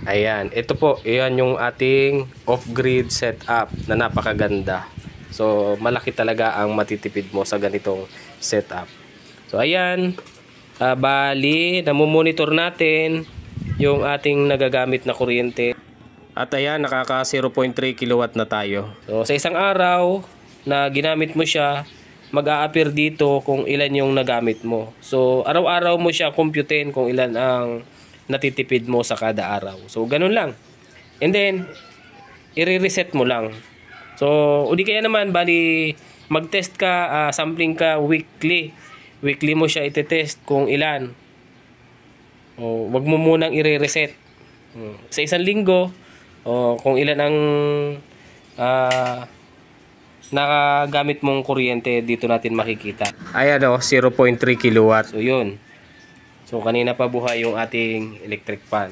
Ayan, ito po, iyan yung ating off-grid setup na napakaganda. So, malaki talaga ang matitipid mo sa ganitong setup. So, ayan, bali, namumonitor natin yung ating nagagamit na kuryente. At ayan, nakaka 0.3 kilowatt na tayo. So, sa isang araw na ginamit mo siya, mag-a-appear dito kung ilan yung nagamit mo. So, araw-araw mo siya computein kung ilan ang natitipid mo sa kada araw. So, ganun lang. And then, i-reset mo lang. So, o di kaya naman, bali, mag-test ka, sampling ka weekly. Weekly mo siya iti-test kung ilan. O, wag mo munang i-reset. Sa isang linggo, kung ilan ang nakagamit mong kuryente, dito natin makikita. Ayan o, 0.3 kilowatt. So, yun. So, kanina pa buhay yung ating electric fan.